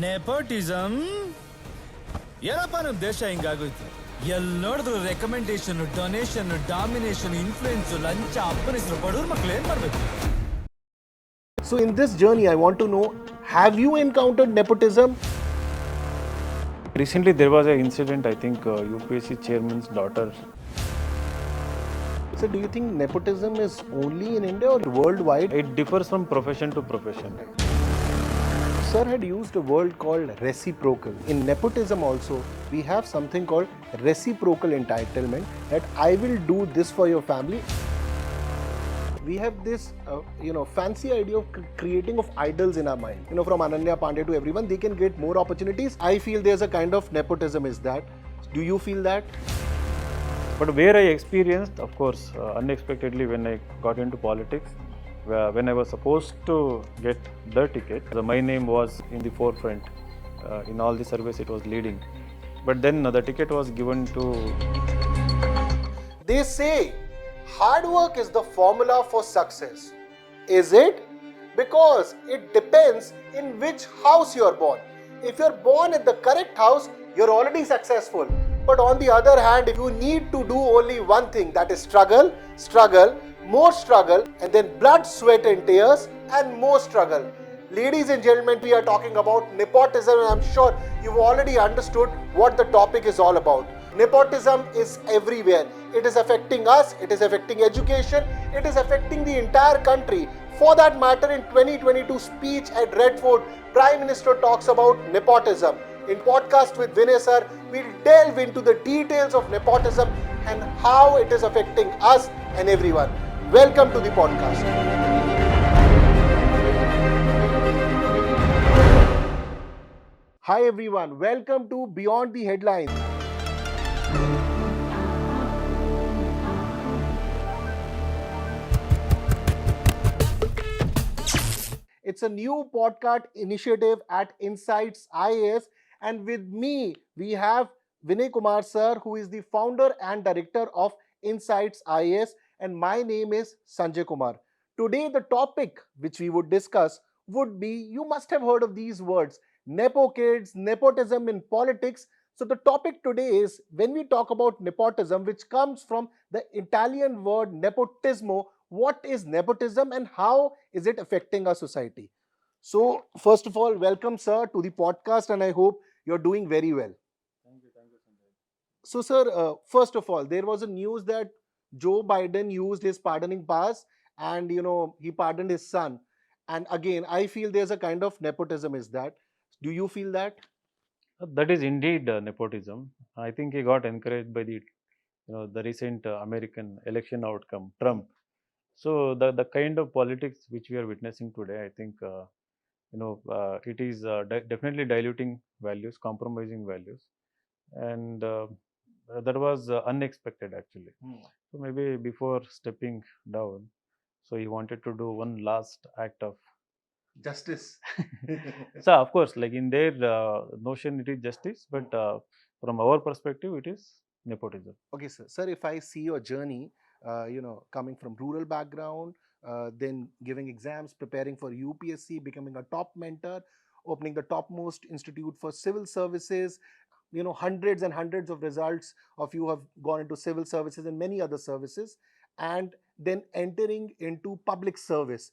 Nepotism? ಏನಪ್ಪ ನಮ್ಮ ದೇಶ ಹಿಂಗಾಗೋಯ್ತು. ಎಲ್ಲಿ ನೋಡಿದ್ರು ರೆಕಮೆಂಡೇಶನ್, ಡೊನೇಷನ್, ಡಾಮಿನೇಷನ್, ಇನ್ಫ್ಲೂಯೆನ್ಸ್, ಲಂಚ, ಅಪ್ಪನ ಹೆಸರು ಬಡವ್ರ ಮಕ್ಳು ಏನ್ ಮಾಡ್ಬೇಕು? So in this journey, I want to know, have you encountered nepotism? Recently, there was an incident, I think UPSC chairman's daughter. So do you think nepotism is only in India or worldwide? It differs from profession to profession. Sir had used a word called reciprocal. In nepotism also, we have something called reciprocal entitlement, that I will do this for your family. We have this, fancy idea of creating of idols in our mind. From Ananya Pandey to everyone, they can get more opportunities. I feel there's a kind of nepotism is that. Do you feel that? But where I experienced, of course, unexpectedly when I got into politics, when I was supposed to get the ticket, my name was in the forefront. In all the surveys, it was leading. But then the ticket was given to... They say hard work is the formula for success. Is it? Because it depends in which house you are born. If you are born in the correct house, you are already successful. But on the other hand, if you need to do only one thing, that is struggle, more struggle, and then blood, sweat and tears, and more struggle. Ladies and gentlemen, we are talking about nepotism, and I'm sure you've already understood what the topic is all about. Nepotism is everywhere. It is affecting us, it is affecting education, it is affecting the entire country. For that matter, in 2022 speech at Red Fort, Prime Minister talks about nepotism. In podcast with Vinay Sir, we'll delve into the details of nepotism and how it is affecting us and everyone. Welcome to the podcast. Hi everyone, welcome to Beyond the Headlines. It's a new podcast initiative at Insights IAS, and with me we have Vinay Kumar Sir, who is the founder and director of Insights IAS, and my name is Sanjay Kumar. Today the topic which we would discuss would be, you must have heard of these words, Nepo kids, nepotism in politics. So the topic today is, when we talk about nepotism, which comes from the Italian word nepotismo, what is nepotism and how is it affecting our society? So first of all, welcome sir to the podcast, and I hope you're doing very well. Thank you, Sanjay. So sir, first of all, there was a news that Joe Biden used his pardoning powers and he pardoned his son. And again, I feel there's a kind of nepotism is that. Do you feel that? That is indeed nepotism. I think he got encouraged by the recent American election outcome, Trump. So the kind of politics which we are witnessing today, I think it is definitely diluting values, compromising values, and that was unexpected actually. So maybe before stepping down, so he wanted to do one last act of Justice. so of course, like in their notion, it is justice, but from our perspective, it is nepotism. Okay, sir. Sir, if I see your journey, coming from rural background, then giving exams, preparing for UPSC, becoming a top mentor, opening the topmost institute for civil services, hundreds and hundreds of results of you have gone into civil services and many other services, and then entering into public service.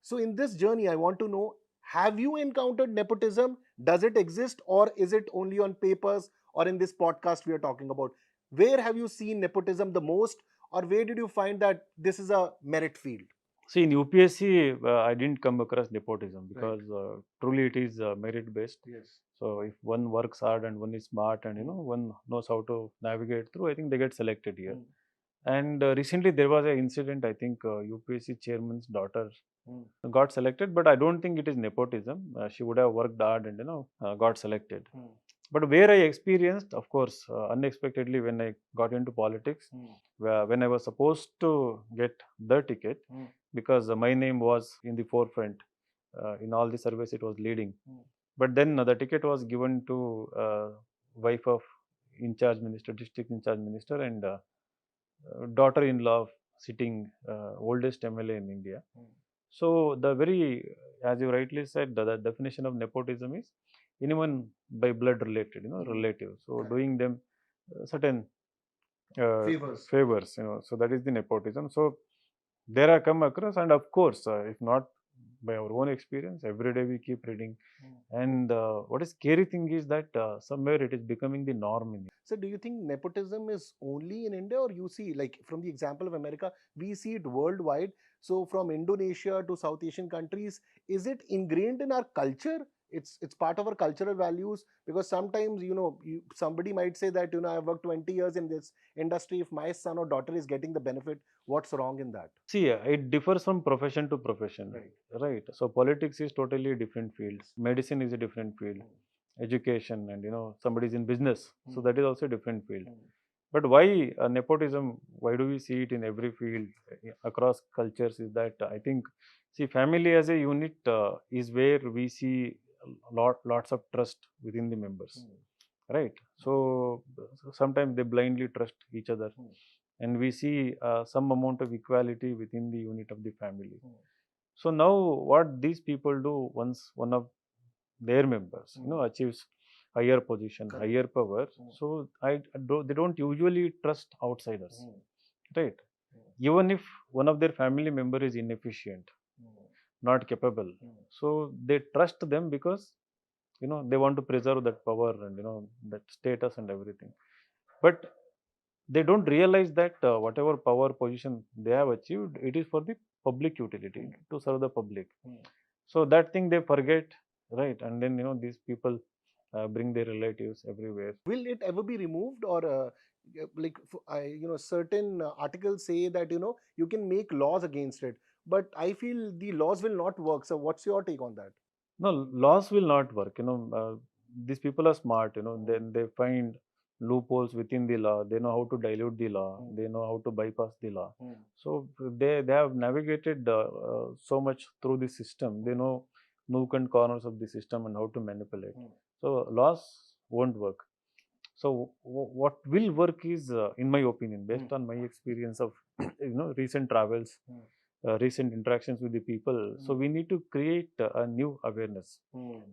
So in this journey, I want to know, have you encountered nepotism? Does it exist, or is it only on papers, or in this podcast we are talking about? Where have you seen nepotism the most, or where did you find that this is a merit field? See, in UPSC, I didn't come across nepotism because truly it is merit based. Yes. So if one works hard and one is smart and one knows how to navigate through, I think they get selected here. And recently there was an incident, I think UPSC chairman's daughter got selected, but I don't think it is nepotism. She would have worked hard and got selected. But where I experienced, of course, unexpectedly when I got into politics, when I was supposed to get the ticket, because my name was in the forefront. In all the surveys, it was leading. But then the ticket was given to wife of in-charge minister, district in-charge minister, and daughter-in-law of sitting oldest MLA in India. So the very, as you rightly said, the definition of nepotism is anyone by blood related, relative. So doing them certain favors, so that is the nepotism. So there are come across, and of course, if not by our own experience, every day we keep reading. And what is scary thing is that somewhere it is becoming the norm in. So do you think nepotism is only in India, or you see, like from the example of America, we see it worldwide? So from Indonesia to South Asian countries, is it ingrained in our culture? It's part of our cultural values, because sometimes somebody might say that I've worked 20 years in this industry. If my son or daughter is getting the benefit, what's wrong in that? See, it differs from profession to profession, right? So politics is totally different fields. Medicine is a different field. Education, and somebody is in business, so that is also a different field. But why nepotism? Why do we see it in every field across cultures? Is that I think, see, family as a unit is where we see lots of trust within the members, right? So sometimes they blindly trust each other, and we see some amount of equality within the unit of the family. So now what these people do, once one of their members achieves higher position, higher power, so they don't usually trust outsiders, right? Even if one of their family member is inefficient, not capable, so they trust them because they want to preserve that power and that status and everything. But they don't realize that whatever power position they have achieved, it is for the public utility, to serve the public. So that thing they forget, right? And then these people bring their relatives everywhere. Will it ever be removed, or certain articles say that you can make laws against it, but I feel the laws will not work. So what's your take on that? No, laws will not work. These people are smart. Then they find loopholes within the law. They know how to dilute the law. They know how to bypass the law. So they have navigated so much through the system. They know nook and corners of the system and how to manipulate. So laws won't work. So what will work is, in my opinion, based on my experience of recent travels, recent interactions with the people. So we need to create a new awareness,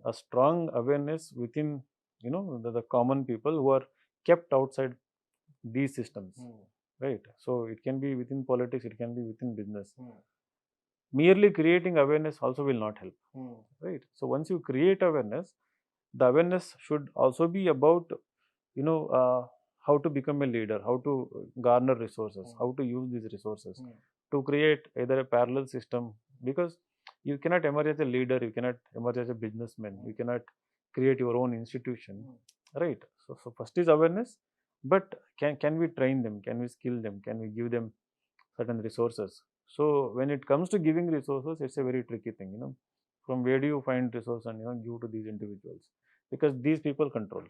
a strong awareness within the common people who are kept outside these systems, right? So it can be within politics, it can be within business. Merely creating awareness also will not help, right? So once you create awareness, the awareness should also be about how to become a leader, how to garner resources, how to use these resources to create either a parallel system, because you cannot emerge as a leader, you cannot emerge as a businessman, you cannot create your own institution, right? So first is awareness, but can we train them, can we skill them, can we give them certain resources? So when it comes to giving resources, it's a very tricky thing, from where do you find resource and give to these individuals, because these people control,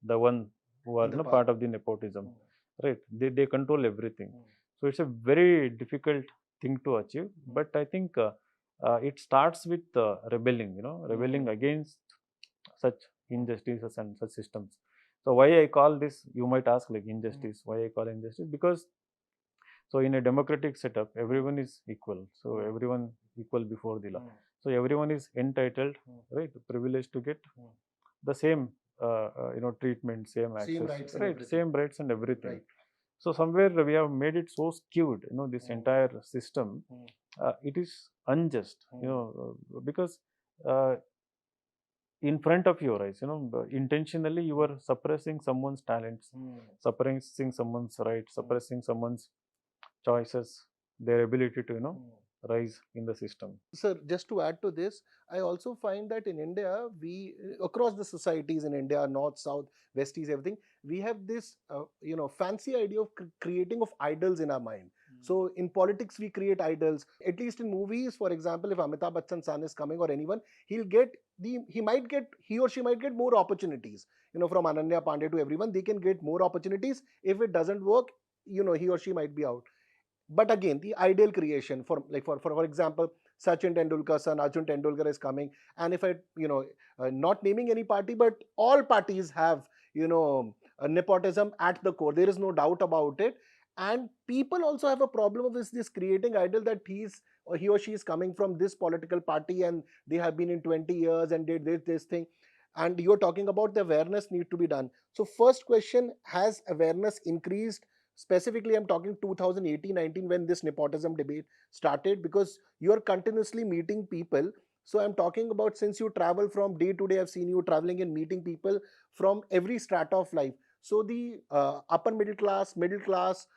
the one who are part of the nepotism, right? They control everything. So it's a very difficult thing to achieve, but I think it starts with rebelling, rebelling against such injustices and such systems. So why I call this, you might ask, like, injustice, why I call injustice? Because so in a democratic setup, everyone is equal. So everyone equal before the law. So everyone is entitled, right, privileged to get the same treatment, same access, right, same rights and everything. Right. So somewhere we have made it so skewed, this entire system. It is unjust, because in front of your eyes, intentionally you are suppressing someone's talents, suppressing someone's rights, suppressing someone's choices, their ability to rise in the system. Sir, just to add to this, I also find that in India, we across the societies in India, north, south, west, east, everything, we have this fancy idea of creating of idols in our mind. So in politics, we create idols. At least in movies, for example, if Amitabh Bachchan's son is coming or anyone, he or she might get more opportunities. From Ananya Pandey to everyone, they can get more opportunities. If it doesn't work, he or she might be out. But again, the ideal creation, for example, Sachin Tendulkar's son Arjun Tendulkar is coming, and if I not naming any party, but all parties have nepotism at the core. There is no doubt about it. And people also have a problem with this creating idol, that he's or he or she is coming from this political party and they have been in 20 years and did this thing, and you're talking about the awareness need to be done. So first question, has awareness increased? Specifically, I'm talking 2018-19 when this nepotism debate started, because you are continuously meeting people. So I'm talking about, since you travel from day to day, I've seen you traveling and meeting people from every strata of life. So the upper middle class,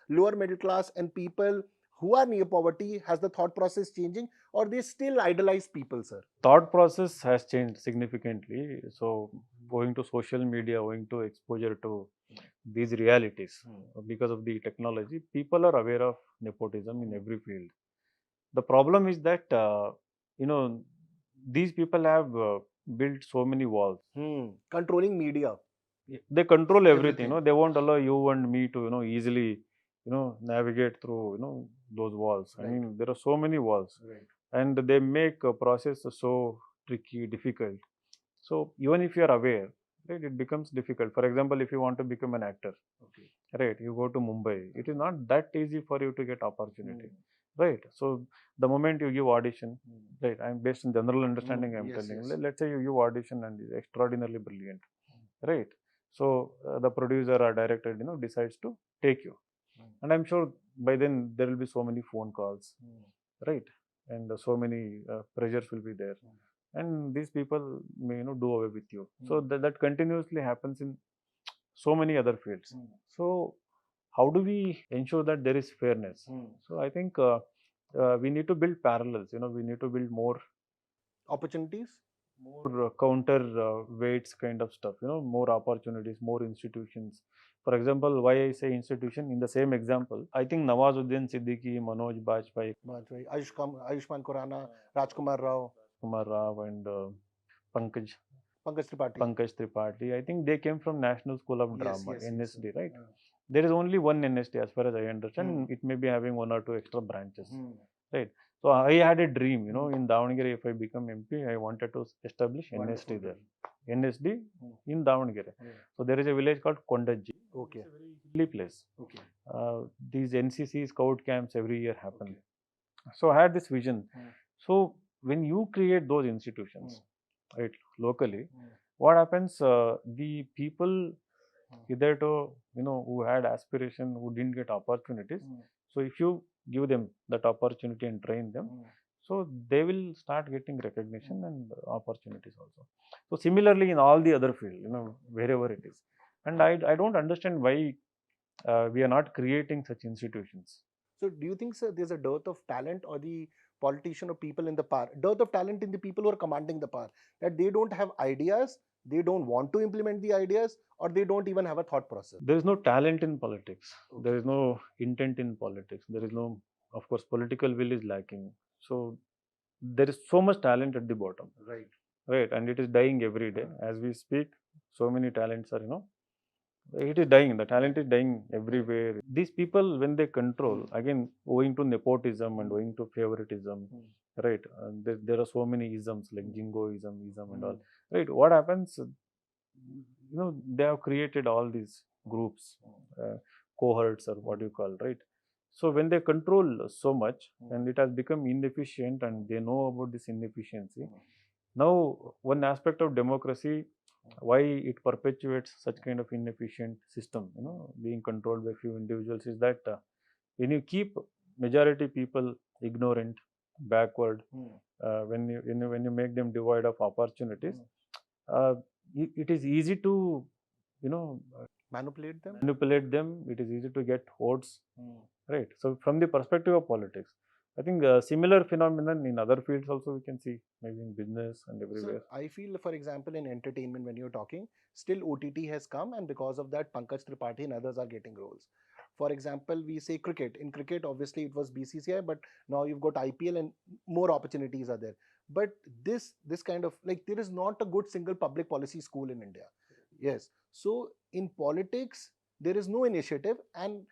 lower middle class, and people who are near poverty, has the thought process changing, or they still idolize people, sir? Thought process has changed significantly. So, owing to social media, owing to exposure to these realities, because of the technology, people are aware of nepotism in every field. The problem is that you know these people have built so many walls. Controlling media. They control everything. Everything. They won't allow you and me to easily navigate through those walls. I Right. mean, there are so many walls, Right. and they make a process so tricky, difficult. So even if you are aware, right, it becomes difficult. For example, if you want to become an actor, Okay. right, you go to Mumbai, it is not that easy for you to get opportunity, right? So the moment you give audition, right, I'm based on general understanding, I'm Yes, telling. yes. Let's say you give audition and is extraordinarily brilliant, right? So the producer or director, decides to take you, and I'm sure by then there will be so many phone calls, right, and so many pressures will be there, and these people may do away with you. So that continuously happens in so many other fields. So how do we ensure that there is fairness? So I think we need to build parallels. We need to build more Opportunities. counter weights kind of stuff. More opportunities, more institutions. For example, why I say institution, in the same example, I think Nawazuddin Siddiqui, Manoj Bajpayee, Ayushman Khurrana, Rajkumar Rao, Kumar Rao, and Pankaj Pankaj Tripathi. Pankaj Tripathi. I think they came from National School of Yes, Drama, yes, yes, NSD, sir. right? There is only one NSD as far as I understand. It may be having one or two extra branches, right? So I had a dream, in Davangere, if I become MP, I wanted to establish Wonderful NSD there. dream. NSD in Davangere. So there is a village called Kondaji. Okay. It's a very hilly place. Okay. These NCC scout camps every year happen. So I had this vision. So when you create those institutions, right, locally, what happens? The people either to who had aspiration, who didn't get opportunities. So if you give them that opportunity and train them, so they will start getting recognition and opportunities also. So similarly in all the other field, wherever it is, and I don't understand why we are not creating such institutions. So do you think, sir, there's a dearth of talent, or the politician or people in the power, dearth of talent in the people who are commanding the power, that they don't have ideas, they don't want to implement the ideas, or they don't even have a thought process? There is no talent in politics. Okay. There is no intent in politics. There is no, of course, political will is lacking. So there is so much talent at the bottom, Right. right? And it is dying every day as we speak. So many talents are, it is dying. The talent is dying everywhere. These people, when they control, again, owing to nepotism and owing to favoritism, right? There are so many isms like jingoism, ism, and all, right? What happens? They have created all these groups, cohorts, or what you call, right? So when they control so much and it has become inefficient and they know about this inefficiency, now one aspect of democracy, why it perpetuates such kind of inefficient system, being controlled by few individuals, is that when you keep majority people ignorant, backward, when you make them devoid of opportunities, it is easy to Manipulate them? manipulate them. It is easy to get votes, right? So from the perspective of politics, I think a similar phenomenon in other fields also we can see, maybe in business and everywhere. So I feel, for example, in entertainment, when you're talking, still OTT has come, and because of that, Pankaj Tripathi and others are getting roles. For example, we say cricket. In cricket, obviously, it was BCCI, but now you've got IPL, and more opportunities are there. But this kind of, like, there is not a good single public policy school in India. Yes. So in politics, there is no initiative, and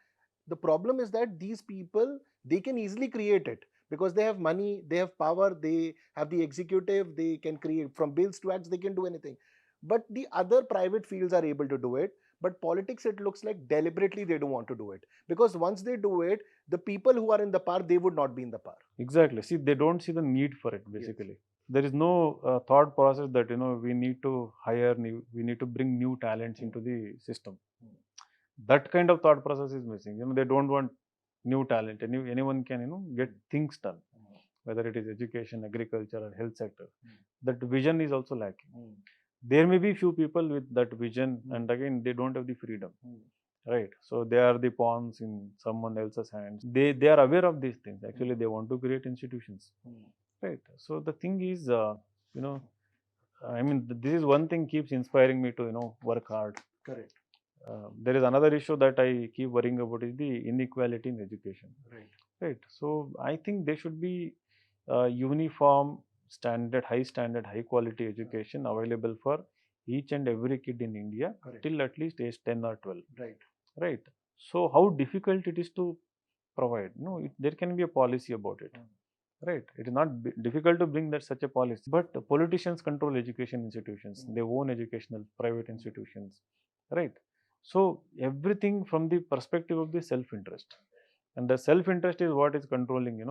the problem is that these people, they can easily create it, because they have money, they have power, they have the executive, they can create from bills to acts, they can do anything. But the other private fields are able to do it. But politics, it looks like deliberately they don't want to do it, because once they do it, the people who are in the power, they would not be in the power. Exactly. See, they don't see the need for it, basically. There is no thought process that, we need to hire we need to bring new talents into the system. That kind of thought process is missing. They don't want new talent. Anyone can, get things done, whether it is education, agriculture, or health sector. That vision is also lacking. There may be few people with that vision, and again, they don't have the freedom. Right, so they are the pawns in someone else's hands. They are aware of these things. Actually, they want to create institutions. Right. So the thing is, this is one thing keeps inspiring me to work hard. Correct. There is another issue that I keep worrying about is the inequality in education. Right. So I think there should be uniform standard, high quality education available for each and every kid in India till at least age 10 or 12. Right. So how difficult it is to provide? There can be a policy about it. Right. It is not difficult to bring that such a policy. But politicians control education institutions. They own educational private institutions. Right. So everything from the perspective of the self-interest. And the self-interest is what is controlling,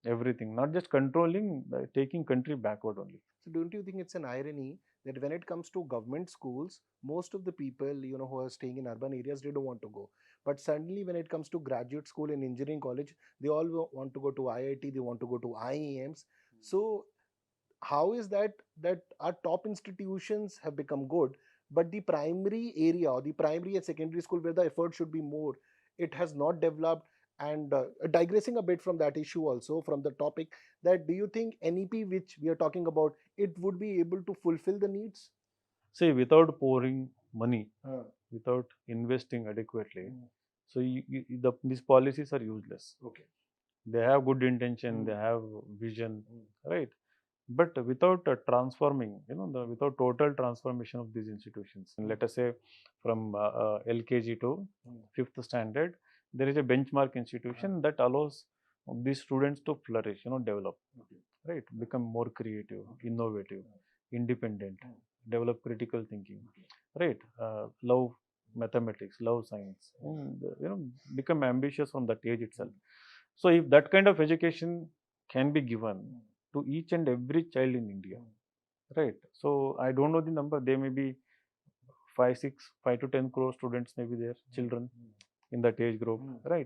everything. Not just controlling, taking country backward only. So don't you think it's an irony that when it comes to government schools, most of the people, who are staying in urban areas, they don't want to go. But suddenly when it comes to graduate school and engineering college, they all want to go to IIT, they want to go to IIMs. So how is that our top institutions have become good, but the primary area or the primary and secondary school where the effort should be more, it has not developed? And digressing a bit from that issue, also from the topic, that do you think NEP, which we are talking about, it would be able to fulfill the needs? See, without pouring money, without investing adequately, so these policies are useless. Okay. They have good intention, they have vision, right? But without transforming, without total transformation of these institutions, and let us say from LKG to 5th standard, there is a benchmark institution that allows these students to flourish, develop, right? Become more creative, innovative, independent, develop critical thinking, right? Love mathematics, love science, and become ambitious from that age itself. So if that kind of education can be given to each and every child in India, right? So I don't know the number. There may be 5 to 10 crore students, maybe there, children in that age group, right?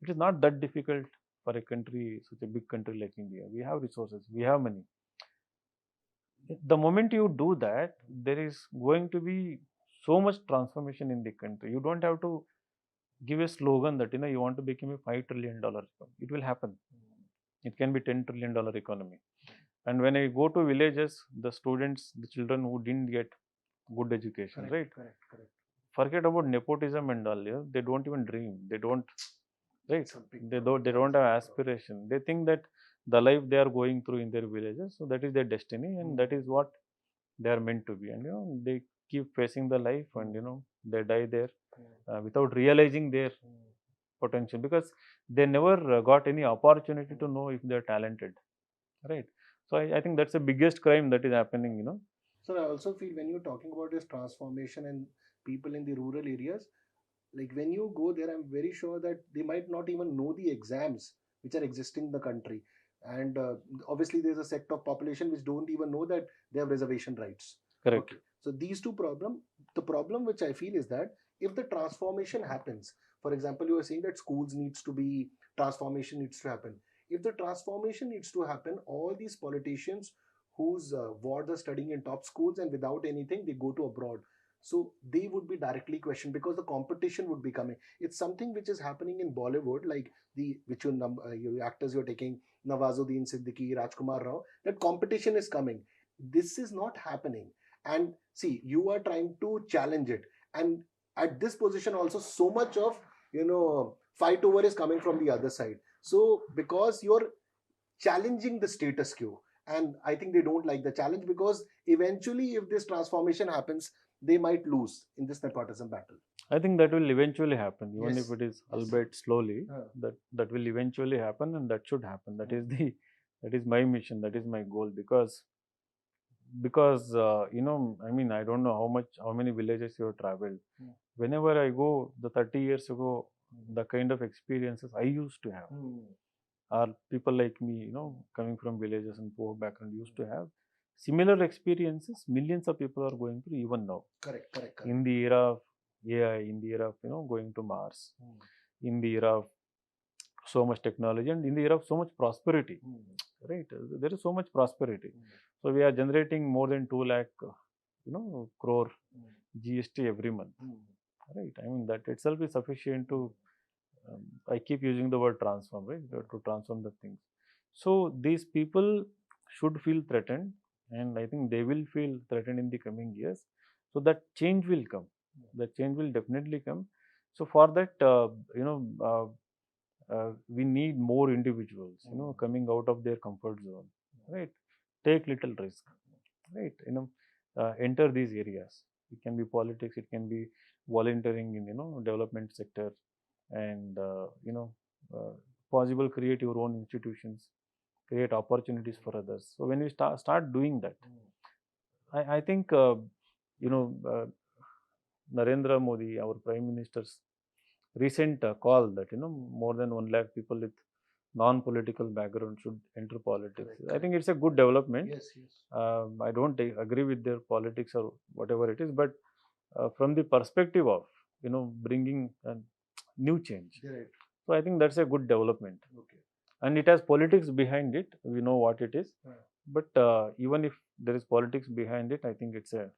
It is not that difficult for a country, such a big country like India. We have resources, we have money. The moment you do that, there is going to be so much transformation in the country. You don't have to give a slogan that you want to become a $5 trillion economy. It will happen. It can be $10 trillion economy. And when I go to villages, the students, the children who didn't get good education, right? Correct. Forget about nepotism and all. They don't even dream. They don't, right? They don't have aspiration. They think that the life they are going through in their villages, so that is their destiny, and that is what they are meant to be. And they keep facing the life, and they die there without realizing their potential, because they never got any opportunity to know if they are talented, right? So I think that's the biggest crime that is happening. So I also feel when you're talking about this transformation and people in the rural areas, like when you go there, I'm very sure that they might not even know the exams which are existing in the country. And obviously there's a sect of population which don't even know that they have reservation rights. Correct. Okay. So these two the problem which I feel is that if the transformation happens, for example, you were saying that schools transformation needs to happen. If the transformation needs to happen, all these politicians whose wards are studying in top schools and without anything, they go to abroad. So they would be directly questioned because the competition would be coming. It's something which is happening in Bollywood, like your actors you're taking, Nawazuddin Siddiqui, Rajkumar Rao, that competition is coming. This is not happening. And see, you are trying to challenge it. And at this position also, so much of, fight over is coming from the other side. So because you're challenging the status quo, and I think they don't like the challenge, because eventually if this transformation happens, they might lose in this nepotism battle. I think that will eventually happen, even Yes. if it is Yes. albeit slowly. That will eventually happen, and that should happen. That is my mission. That is my goal, because because I mean, I don't know how many villages you have traveled. Whenever I go, the 30 years ago, the kind of experiences I used to have, or people like me, coming from villages and poor background used to have similar experiences. Millions of people are going through even now. Correct. In the era of AI, in the era of going to Mars, in the era of so much technology, and in the era of so much prosperity, right? There is so much prosperity. So we are generating more than 2 lakh, crore GST every month, right? I mean, that itself is sufficient to. I keep using the word transform, right? To transform the things. So these people should feel threatened, and I think they will feel threatened in the coming years. So that change will come. That change will definitely come. So for that, we need more individuals, coming out of their comfort zone, right? Take little risk, right? Enter these areas. It can be politics, it can be volunteering in development sector, and possible create your own institutions, create opportunities for others. So when we start doing that, I think Narendra Modi, our Prime Minister's recent call that more than 1 lakh people with non-political background should enter politics. I think it's a good development. Yes. I don't agree with their politics or whatever it is, but from the perspective of bringing a new change. Right. So I think that's a good development. Okay. And it has politics behind it. We know what it is. But even if there is politics behind it, I think it's a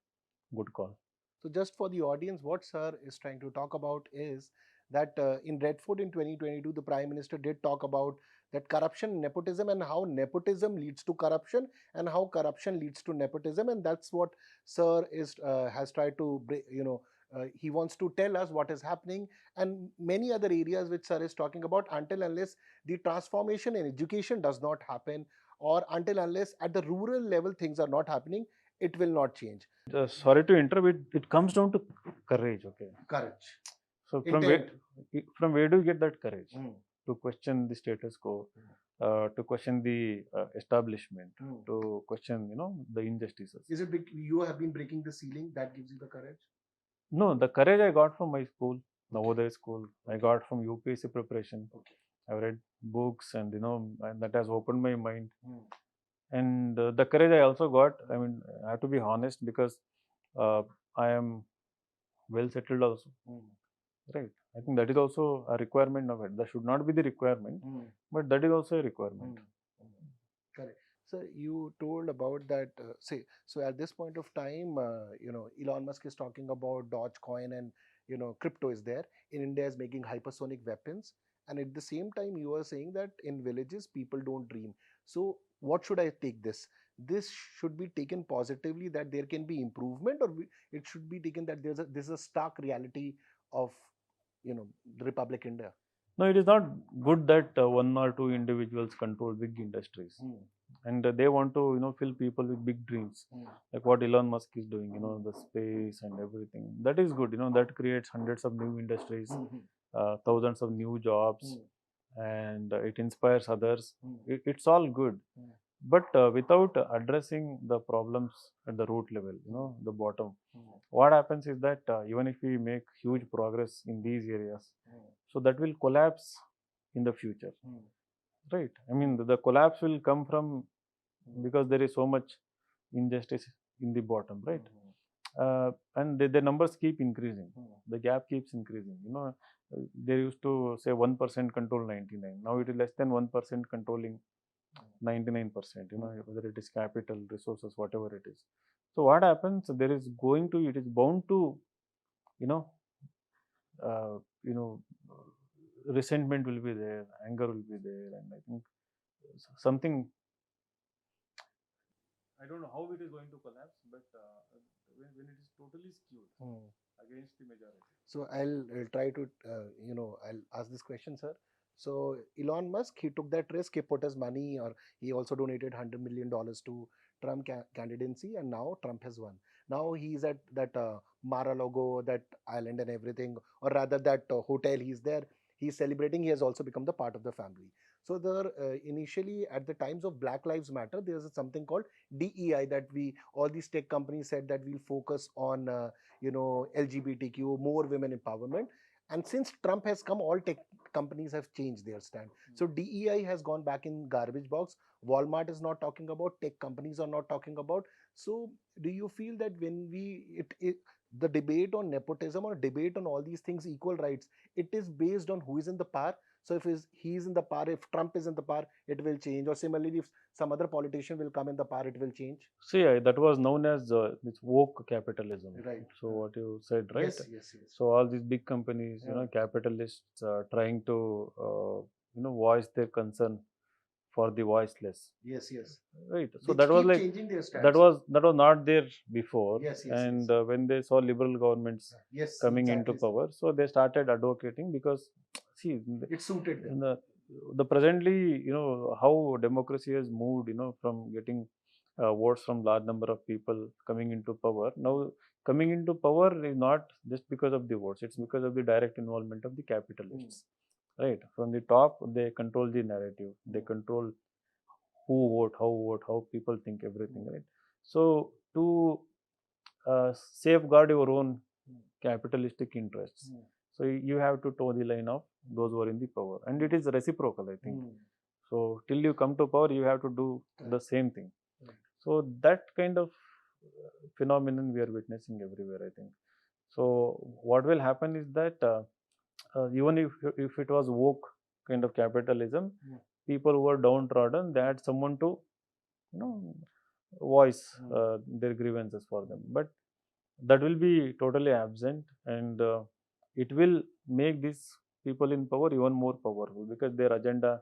good call. So just for the audience, what Sir is trying to talk about is that in Red Fort in 2022, the Prime Minister did talk about that corruption, nepotism, and how nepotism leads to corruption, and how corruption leads to nepotism, and that's what Sir is has tried to he wants to tell us what is happening, and many other areas which Sir is talking about, until unless the transformation in education does not happen, or until unless at the rural level things are not happening, it will not change. Sorry to interrupt. It comes down to courage. Okay. Courage. So Intent. from where do you get that courage to question the status quo, to question the establishment, to question the injustices? Is it you have been breaking the ceiling that gives you the courage? No, the courage I got from my school, Navodaya school. I got from UPSC preparation. Okay. I've read books, and and that has opened my mind. And the courage I also got, I mean, I have to be honest, because I am well settled also. Right. I think that is also a requirement of it. That should not be the requirement, but that is also a requirement. Correct. So you told about that. So at this point of time, Elon Musk is talking about Dogecoin, and crypto is there. In India is making hypersonic weapons, and at the same time you are saying that in villages people don't dream. So what should I take this? This should be taken positively, that there can be improvement, or it should be taken that this is a stark reality of the Republic India. No, it is not good that one or two individuals control big industries, and they want to fill people with big dreams, like what Elon Musk is doing. The space and everything. That is good. That creates hundreds of new industries, thousands of new jobs, and it inspires others. It's all good. But without addressing the problems at the root level, the bottom, what happens is that even if we make huge progress in these areas, so that will collapse in the future, right? I mean, the collapse will come from, because there is so much injustice in the bottom, right? And the numbers keep increasing, the gap keeps increasing. They used to say 1% control 99. Now it is less than 1% controlling 99%, whether it is capital, resources, whatever it is. So what happens, it is bound to, uh, you know, resentment will be there, anger will be there, and I think something, I don't know how it is going to collapse, but when it is totally skewed against the majority. So I'll try to, I'll ask this question, sir. So Elon Musk, he took that risk. He put his money, or he also donated $100 million to Trump candidacy, and now Trump has won. Now he's at that Mar-a-Lago, that island and everything, or rather that hotel. He's there. He's celebrating. He has also become the part of the family. So initially at the times of Black Lives Matter, there's something called DEI, that all these tech companies said that we'll focus on LGBTQ, more women empowerment. And since Trump has come, all tech companies have changed their stand. So DEI has gone back in garbage box. Walmart is not talking about, tech companies are not talking about. So do you feel that when the debate on nepotism or debate on all these things, equal rights, it is based on who is in the power? So if he's in the power, if Trump is in the power, it will change. Or similarly, if some other politician will come in the power, it will change. See, that was known as this woke capitalism. Right. So what you said, right? Yes, yes, yes. So all these big companies, capitalists, trying to voice their concern for the voiceless. Yes, yes. Right. So They that was keep like changing their stance. that was not there before. Yes, yes, and yes. When they saw liberal governments Yes, coming exactly. into power, so they started advocating, because see, It suited them. the presently, how democracy has moved, from getting votes from large number of people coming into power. Now coming into power is not just because of the votes, it's because of the direct involvement of the capitalists. Right, from the top they control the narrative, they control who vote, how people think, everything, right? So to safeguard your own capitalistic interests, so you have to toe the line of those who are in the power, and it is reciprocal, I think. So till you come to power, you have to do the same thing. So that kind of phenomenon we are witnessing everywhere, I think. So what will happen is that even if it was woke kind of capitalism, people who were downtrodden, they had someone to voice their grievances for them. But that will be totally absent, and it will make these people in power even more powerful, because their agenda,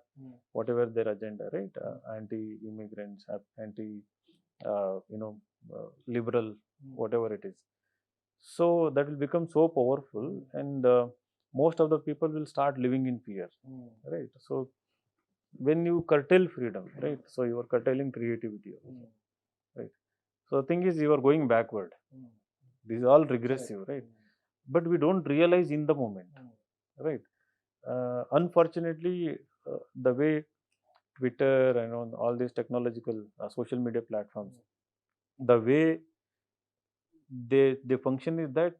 whatever their agenda, right, anti-immigrants, anti liberal, whatever it is, so that will become so powerful, and most of the people will start living in fear, right? So when you curtail freedom, right, so you are curtailing creativity also, right? So the thing is, you are going backward. This is all regressive, right? But we don't realize in the moment, right? Unfortunately, the way Twitter and all these technological social media platforms, the way they function is that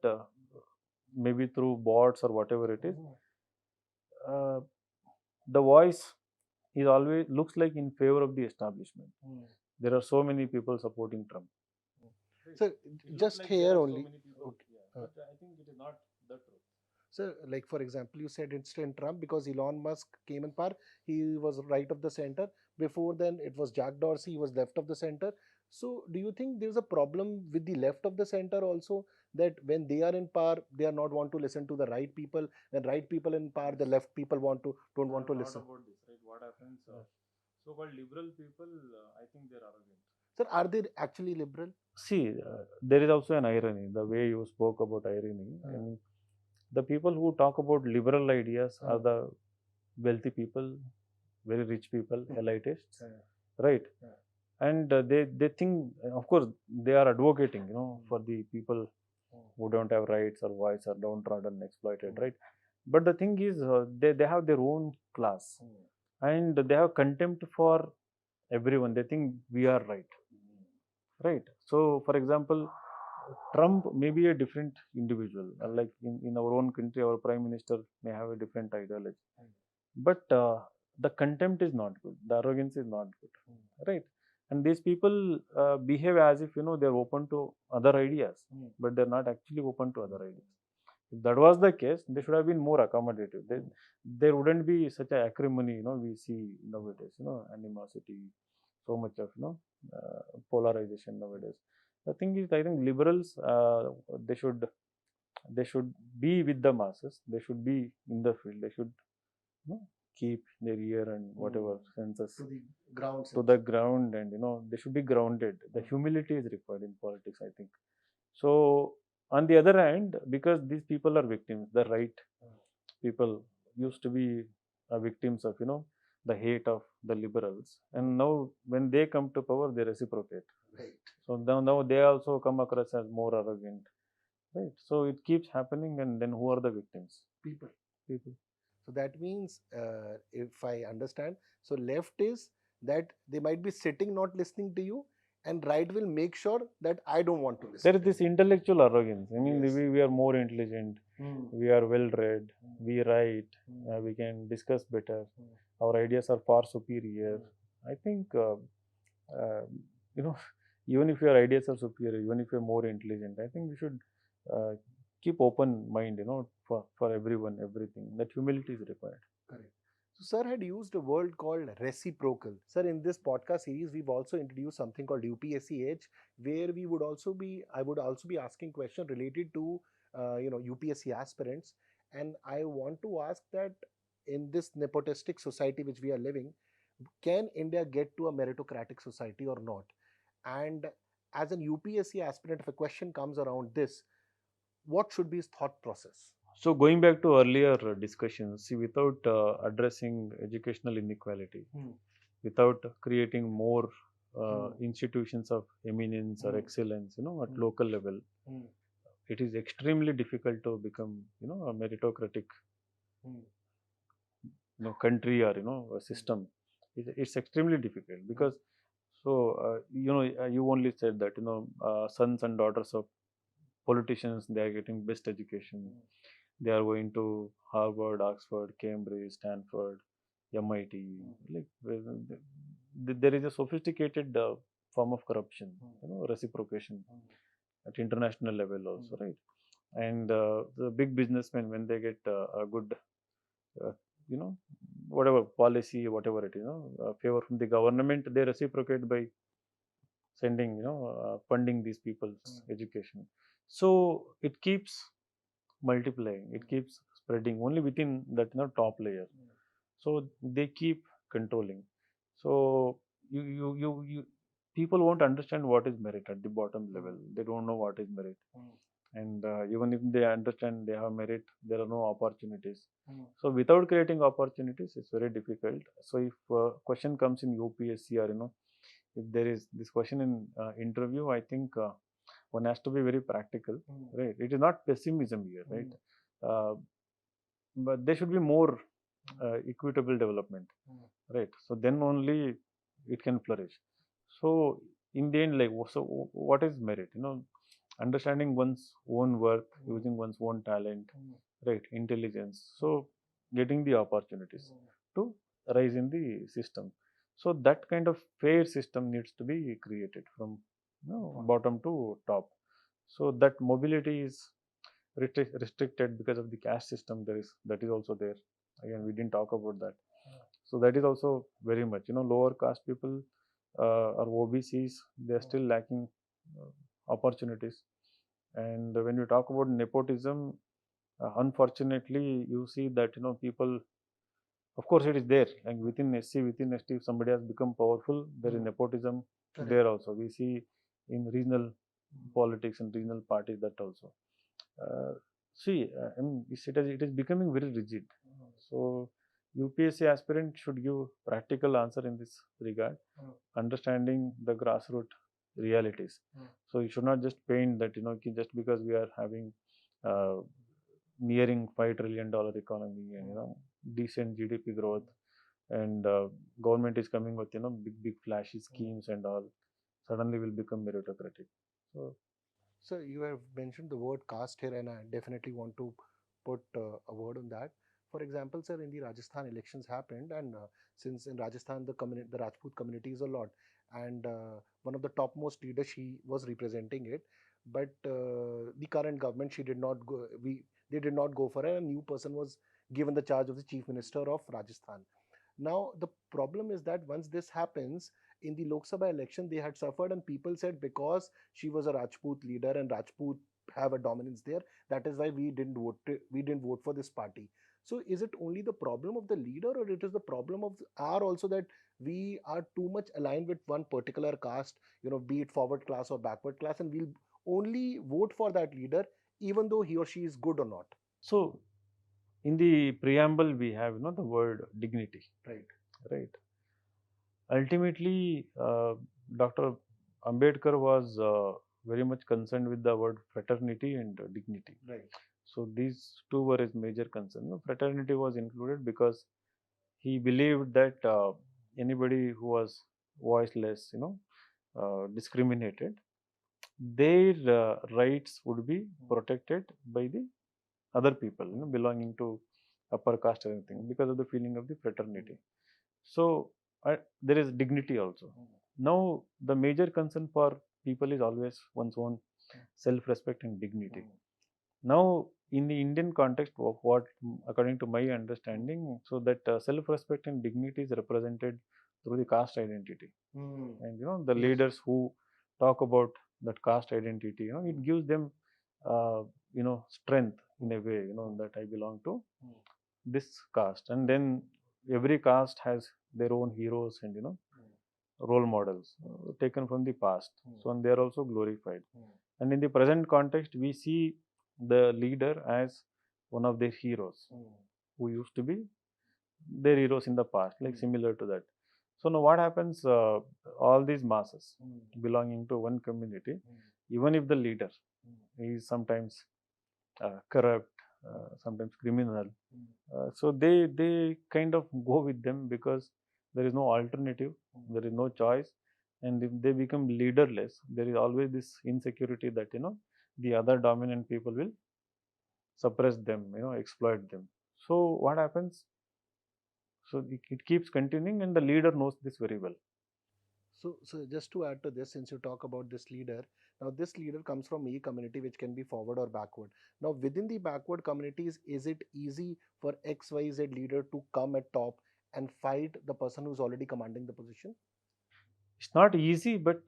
maybe through bots or whatever it is, uh, the voice is always looks like in favor of the establishment. There are so many people supporting Trump. So just here only. But I think it is not the truth. So, like for example, you said it's in Trump because Elon Musk came in power. He was right of the center. Before then, it was Jack Dorsey. He was left of the center. So, do you think there's a problem with the left of the center also, that when they are in power, they are not want to listen to the right people? When right people in power, the left people don't want to listen. About this, right? What happens? So-called liberal people, I think they're arrogant. Sir, are they actually liberal? See, there is also an irony. The way you spoke about irony, I mean, the people who talk about liberal ideas are the wealthy people, very rich people, elitists, right? And they think, of course, they are advocating, for the people who don't have rights or voice or downtrodden, exploited, right? But the thing is, they have their own class, and they have contempt for everyone. They think we are right, right? So, for example, Trump may be a different individual. Like in our own country, our prime minister may have a different ideology, but the contempt is not good. The arrogance is not good, right? And these people behave as if they're open to other ideas, but they're not actually open to other ideas. If that was the case, they should have been more accommodative. There wouldn't be such a acrimony, we see nowadays, animosity, so much of polarization nowadays. The thing is, I think liberals, they should be with the masses. They should be in the field. They should keep their ear and whatever senses to the ground, and they should be grounded. The humility is required in politics, I think. So on the other hand, because these people are victims, the right people used to be victims of the hate of the liberals, and now when they come to power, they reciprocate. Right. So now they also come across as more arrogant, right? So it keeps happening, and then who are the victims? People. So that means, if I understand, so left is that they might be sitting not listening to you, and right will make sure that I don't want to listen. There is this intellectual arrogance. I mean, Yes. we are more intelligent, we are well read, we write, we can discuss better, our ideas are far superior. I think, you know, even if your ideas are superior, even if you're more intelligent, I think we should uh, keep open mind, for everyone, everything. That humility is required. Correct. So, sir had used a word called reciprocal. Sir, in this podcast series, we've also introduced something called UPSC Edge, where I would also be asking questions related to, UPSC aspirants. And I want to ask that in this nepotistic society which we are living, can India get to a meritocratic society or not? And as an UPSC aspirant, if a question comes around this, what should be his thought process? So going back to earlier discussions, see, without addressing educational inequality, without creating more institutions of eminence or excellence, at local level, it is extremely difficult to become, a meritocratic, country, or a system. It's extremely difficult because, so you only said that sons and daughters of politicians, they are getting best education. They are going to Harvard, Oxford, Cambridge, Stanford, MIT. Like there is a sophisticated form of corruption, reciprocation at international level also, right? And the big businessmen, when they get a good, uh, you know, whatever policy, whatever it is, favor from the government, they reciprocate by sending, funding these people's education. So it keeps multiplying, it keeps spreading only within that top layer. So they keep controlling. So you people won't understand what is merit at the bottom level. They don't know what is merit. And even if they understand they have merit, there are no opportunities. So without creating opportunities, it's very difficult. So if question comes in UPSC, or if there is this question in interview, I think one has to be very practical, right? It is not pessimism here, right? But there should be more equitable development, right? So then only it can flourish. So in the end, like, so what is merit? Understanding one's own worth, using one's own talent, right? Intelligence. So getting the opportunities to rise in the system. So that kind of fair system needs to be created from bottom to top. So that mobility is restricted because of the caste system. That is also there. Again, we didn't talk about that. So that is also very much, lower caste people or OBCs, they are still lacking opportunities. And when we talk about nepotism, unfortunately, you see that people, of course, it is there. Like within SC, within ST, if somebody has become powerful, there is nepotism. Correct. There also. We see in regional politics and regional parties that also. I mean, it is becoming very rigid. So UPSC aspirant should give practical answer in this regard, understanding the grassroots realities. So you should not just paint that just because we are having uh, nearing $5 trillion economy and decent GDP growth, and government is coming with big flashy schemes and all, suddenly will become meritocratic. So So you have mentioned the word caste here, and I definitely want to put a word on that. For example, sir, in the Rajasthan elections happened, and since in Rajasthan the Rajput community is a lot, and one of the topmost leaders, she was representing it, but the current government, she did not go. They did not go for it. A new person was given the charge of the chief minister of Rajasthan. Now, the problem is that once this happens, in the Lok Sabha election, they had suffered, and people said because she was a Rajput leader and Rajput have a dominance there, that is why we didn't vote for this party. So, is it only the problem of the leader, or it is the problem of our also that we are too much aligned with one particular caste, be it forward class or backward class, and we'll only vote for that leader even though he or she is good or not? So in the preamble, we have the word dignity. Right. Ultimately, Dr. Ambedkar was very much concerned with the word fraternity and dignity. Right. So these two were his major concern. Fraternity was included because he believed that anybody who was voiceless, discriminated, their rights would be protected by the other people, belonging to upper caste or anything, because of the feeling of the fraternity. So there is dignity also. Now the major concern for people is always one's own self-respect and dignity. Now in the Indian context of what, according to my understanding, so that self-respect and dignity is represented through the caste identity. And the Yes. leaders who talk about that caste identity, it gives them strength in a way, that I belong to this caste. And then every caste has their own heroes and role models taken from the past. So and they are also glorified. And in the present context, we see the leader as one of their heroes who used to be their heroes in the past, like similar to that. So now what happens? All these masses belonging to one community, even if the leader is sometimes corrupt, sometimes criminal, so they kind of go with them because there is no alternative, there is no choice, and if they become leaderless, there is always this insecurity that the other dominant people will suppress them, exploit them. So what happens? So it keeps continuing, and the leader knows this very well. So just to add to this, since you talk about this leader, now this leader comes from a community which can be forward or backward. Now within the backward communities, is it easy for XYZ leader to come at top and fight the person who's already commanding the position? It's not easy, but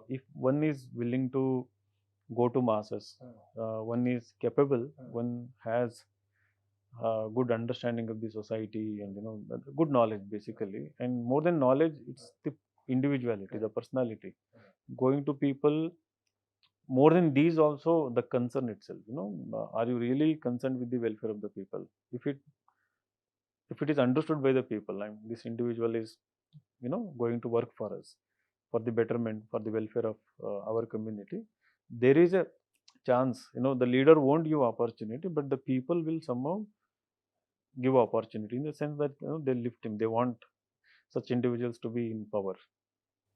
if one is willing to go to masses, one is capable, one has good understanding of the society, and good knowledge basically. And more than knowledge, it's the individuality, the personality. Going to people, more than these also, the concern itself. Are you really concerned with the welfare of the people? If it is understood by the people, this individual is going to work for us, for the betterment, for the welfare of our community, there is a chance. The leader won't give opportunity, but the people will somehow give opportunity, in the sense that they lift him. They want such individuals to be in power.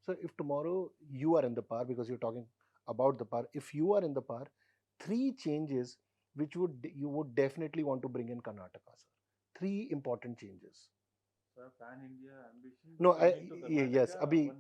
So if tomorrow you are in the power, because you're talking about the power, if you are in the power, three changes which you would definitely want to bring in Karnataka, sir. Three important changes. Pan India ambition. No, yes, Abhi.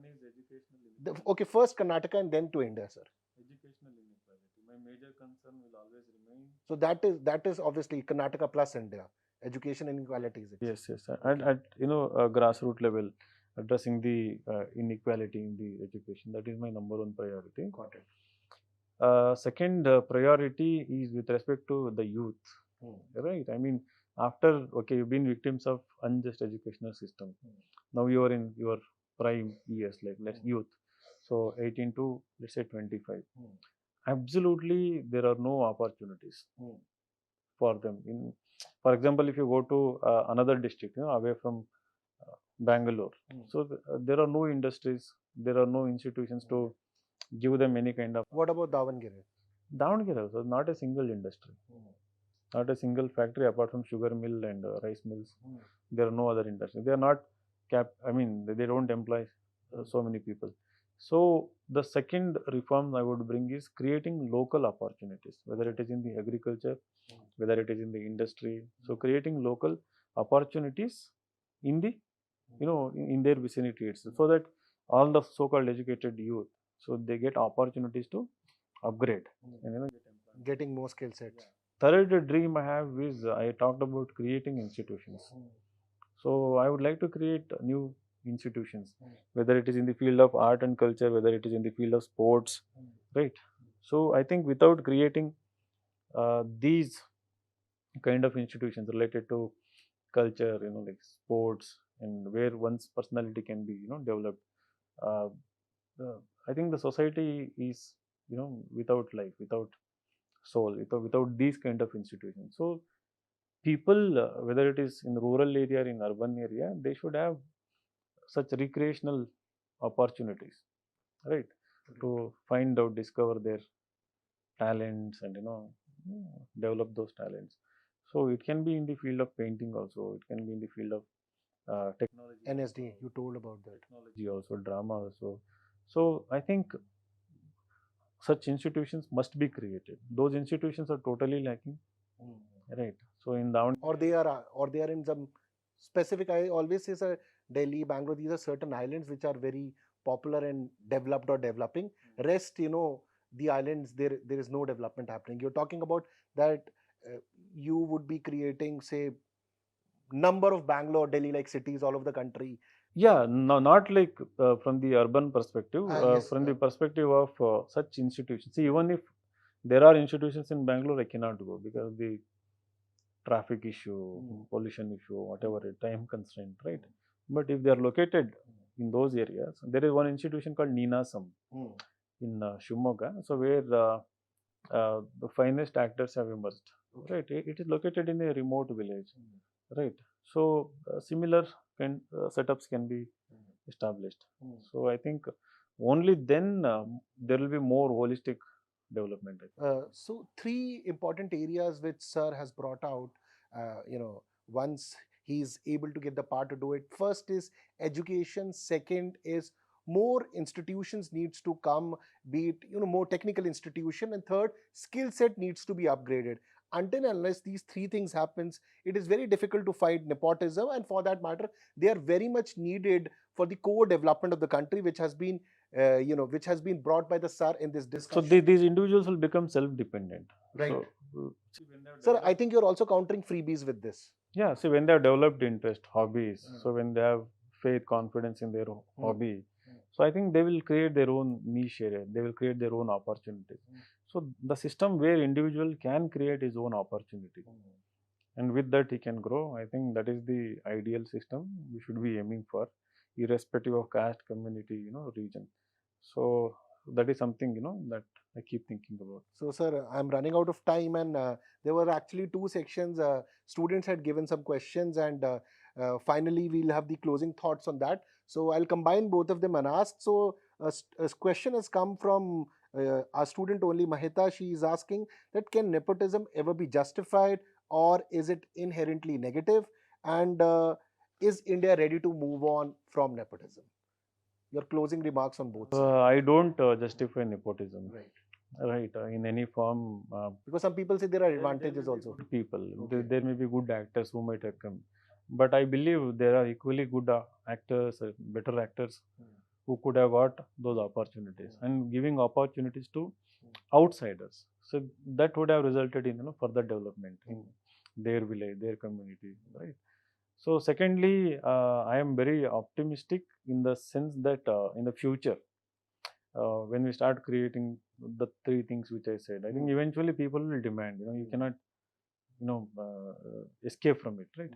Okay, first Karnataka and then to India, sir. Educational inequality. My major concern will always remain. So that is obviously Karnataka plus India. Education inequalities. Yes. At grassroots level, addressing the inequality in the education. That is my number one priority. Got it. Second priority is with respect to the youth. Right. I mean, after you've been victims of unjust educational system. Now you are in your prime years, like let's youth. So 18 to let's say 25. Absolutely, there are no opportunities for them. For example, if you go to another district, away from Bangalore, so there are no industries, there are no institutions to give them any kind of. What about Davangere? Davangere also not a single industry, not a single factory apart from sugar mill and rice mills. There are no other industries. They are not I mean, they don't employ so many people. So the second reform I would bring is creating local opportunities, whether it is in the agriculture, whether it is in the industry. So creating local opportunities in the in their vicinity itself, so that all the so-called educated youth, so they get opportunities to upgrade and getting more skill sets. Third dream I have is I talked about creating institutions. So I would like to create new institutions, whether it is in the field of art and culture, whether it is in the field of sports, right? So I think without creating these kind of institutions related to culture, like sports, and where one's personality can be, developed, uh, I think the society is, without life, without soul, without these kind of institutions. So people, whether it is in rural area or in urban area, they should have such recreational opportunities, right? To find out, discover their talents, and develop those talents. So it can be in the field of painting also. It can be in the field of technology. NSD, you told about that. Technology also, drama also. So I think such institutions must be created. Those institutions are totally lacking, right? So in down Or they are in some specific. I always say, sir, Delhi, Bangalore. These are certain islands which are very popular and developed or developing. Rest, the islands there is no development happening. You're talking about that you would be creating, say, number of Bangalore, Delhi like cities all over the country. yeah, no, not like from the urban perspective, Yes, from the perspective of such institutions. See, even if there are institutions in Bangalore, I cannot go because the traffic issue, pollution issue, whatever, time constraint, right? But if they are located in those areas, there is one institution called Ninasam in Shimoga, so where the finest actors have emerged, right? It is located in a remote village, right? So similar setups can be established. So I think only then there will be more holistic development. So three important areas which Sir has brought out, once he's able to get the power to do it. First is education. Second is more institutions needs to come, be it more technical institution. And third, skill set needs to be upgraded. Until and unless these three things happens, it is very difficult to fight nepotism. And for that matter, they are very much needed for the core development of the country, which has been which has been brought by the Sir in this So discussion. these individuals will become self-dependent. Right. So, see, when they have Sir, I developed- think you're also countering freebies with this. yeah. See, when they have developed interest, hobbies. So when they have faith, confidence in their hobby. So I think they will create their own niche area. They will create their own opportunities. So the system where individual can create his own opportunity, and with that he can grow. I think that is the ideal system we should be aiming for, irrespective of caste, community, region. So that is something that I keep thinking about. So, sir, I'm running out of time, and there were actually two sections. Students had given some questions, and finally, we'll have the closing thoughts on that. So, I'll combine both of them and ask. So, a question has come from our student only, Mahita. She is asking that can nepotism ever be justified, or is it inherently negative? And is India ready to move on from nepotism? Your closing remarks on both sides. I don't justify nepotism. Right. Right, in any form. Because some people say there are advantages also. Good people. Okay. There may be good actors who might have come, but I believe there are equally good actors, better actors who could have got those opportunities and giving opportunities to outsiders. So that would have resulted in further development in their village, their community, right? So secondly, I am very optimistic in the sense that in the future, when we start creating the three things which I said, I think eventually people will demand. You cannot, escape from it, right?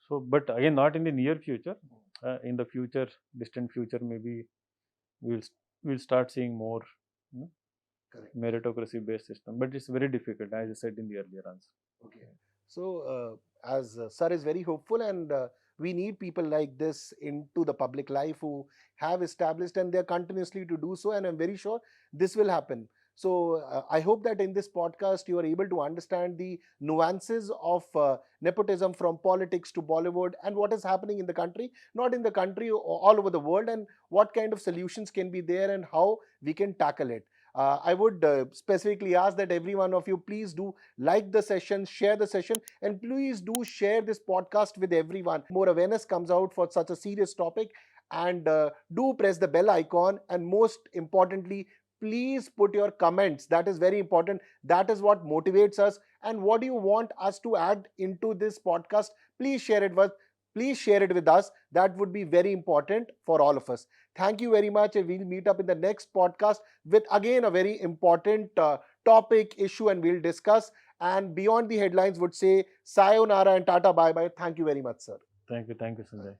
So, but again, not in the near future. In the future, distant future, maybe we'll start seeing more meritocracy-based system. But it's very difficult, as I said in the earlier answer. Okay. So, as Sir is very hopeful, and we need people like this into the public life who have established, and they're continuously to do so. And I'm very sure this will happen. So, I hope that in this podcast you are able to understand the nuances of nepotism, from politics to Bollywood, and what is happening in the country, not in the country, all over the world, and what kind of solutions can be there and how we can tackle it. I would specifically ask that every one of you please do like the session, share the session, and please do share this podcast with everyone. More awareness comes out for such a serious topic, and do press the bell icon, and most importantly, please put your comments. That is very important. That is what motivates us. And what do you want us to add into this podcast? Please share it with us. That would be very important for all of us. Thank you very much, and we'll meet up in the next podcast with again a very important topic, issue, and we'll discuss. And beyond the headlines would say sayonara and tata bye bye. Thank you very much, sir. Thank you, Sanjay.